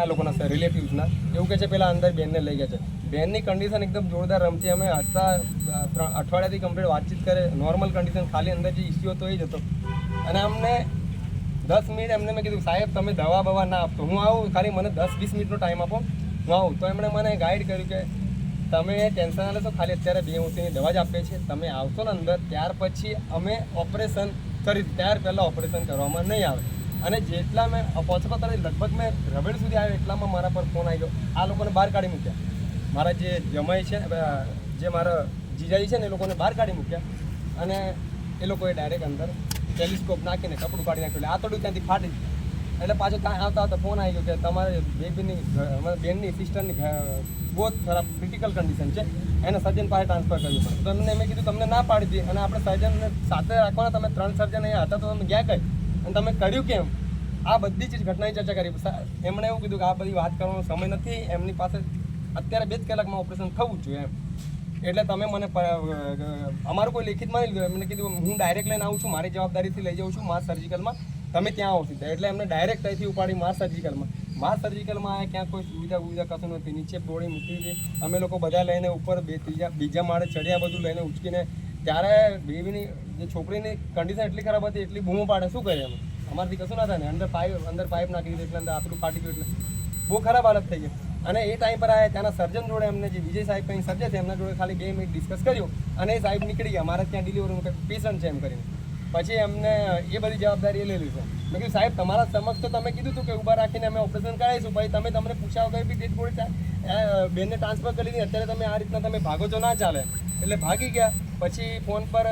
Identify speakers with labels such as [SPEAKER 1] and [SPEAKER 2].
[SPEAKER 1] આ લોકોના રિલેટિવ્સના એવું કહે છે પહેલાં અંદર બેનને લઈ ગયા છે. બેનની કન્ડિશન એકદમ જોરદાર રમતી. અમે હસતા અઠવાડિયાથી કમ્પ્લીટ વાતચીત કરે, નોર્મલ કન્ડિશન, ખાલી અંદર જે ઇસ્યુ હતો એ જ હતો. અને અમને 10 મિનિટ એમને મેં કીધું સાહેબ તમે દવા બવા ના આપતો, હું આવું, ખાલી મને 10-20 મિનિટનો ટાઈમ આપો, હું આવું. તો એમણે મને ગાઈડ કર્યું કે તમે ટેન્શન ના લેશો, ખાલી અત્યારે 2 ઉંચીની દવા જ આપીએ છીએ, તમે આવશો ને અંદર ત્યાર પછી અમે ઓપરેશન કરી, ત્યાર પહેલાં ઓપરેશન કરવામાં નહીં આવે. અને જેટલા મેં પહોંચતો ત્યારે લગભગ મેં રવેડ સુધી આવ્યો એટલામાં મારા પર ફોન આવી ગયો. આ લોકોને બહાર કાઢી મૂક્યા. મારા જે જમાઈ છે, જે મારા જીજાજી છે ને, એ લોકોને બહાર કાઢી મૂક્યા. અને એ લોકોએ ડાયરેક્ટ અંદર ટેલિસ્કોપ નાખીને કપડું કાઢી નાખ્યું. એટલે આ થોડું ત્યાંથી ફાટી ગયું. એટલે પાછો ત્યાં આવતા ફોન આવી ગયો કે તમારે બેનની સિસ્ટરની બહુ ખરાબ ક્રિટિકલ કન્ડિશન છે, એને સર્જન પાસે ટ્રાન્સફર કરવું પડે. તો એમને મેં કીધું તમને ના પાડી દીધી, અને આપણે સર્જનને સાથે રાખવાના, તમે 3 સર્જન અહીંયા હતા તો તમે ગયા કઈ, અને તમે કર્યું કેમ? આ બધી ચીજ ઘટનાની ચર્ચા કરી. એમણે એવું કીધું કે આ બધી વાત કરવાનો સમય નથી, એમની પાસે અત્યારે 2 જ કલાકમાં ઓપરેશન થવું જ જોઈએ એમ. એટલે તમે મને અમારું કોઈ લેખિતમાં નહીં લીધું. એમને કીધું હું ડાયરેક્ટ લઈને આવું છું, મારી જવાબદારીથી લઈ જાઉં છું માસ સર્જિકલમાં, તમે ત્યાં આવો સીધા. એટલે એમને ડાયરેક્ટ અહીંથી ઉપાડી માસ સર્જિકલમાં આવ્યા. ક્યાં કોઈ સુવિધા કશું નથી, નીચે બોડી મૂકી હતી. અમે લોકો બધા લઈને ઉપર બીજા માળે ચડ્યા, બધું લઈને ઉચકીને. ત્યારે બેબીની જે છોકરીની કન્ડિશન એટલી ખરાબ હતી, એટલી બૂમો પાડે, શું કરીએ અમે, અમારાથી કશું ના થાય ને. અંદર પાઇપ નાખી દીધી, એટલે અંદર આટલું ફાટી ગયું, એટલે બહુ ખરાબ હાલત થઈ ગઈ. અને એ ટાઈમ પર આવ્યા ત્યાંના સર્જન જોડે, એમને જે વિજય સાહેબ કંઈ સર્જન છે એમના જોડે ખાલી 2 મિનિટ ડિસ્કસ કર્યું, અને એ સાહેબ નીકળી ગયા. મારે ત્યાં ડિલિવરીનું કંઈક પેશન્ટ છે એમ કરીને. પછી એમને એ બધી જવાબદારી એ લઈ લીધી. મેં કીધું સાહેબ તમારા સમક્ષ તો તમે કીધું હતું કે ઊભા રાખીને અમે ઓપરેશન કરાવીશું, ભાઈ તમને પૂછ્યા વગર બી ડેડ બોડી બેનને ટ્રાન્સફર કરી દીધી. અત્યારે તમે આ રીતના તમે ભાગો તો ના ચાલે. એટલે ભાગી ગયા. પછી ફોન પર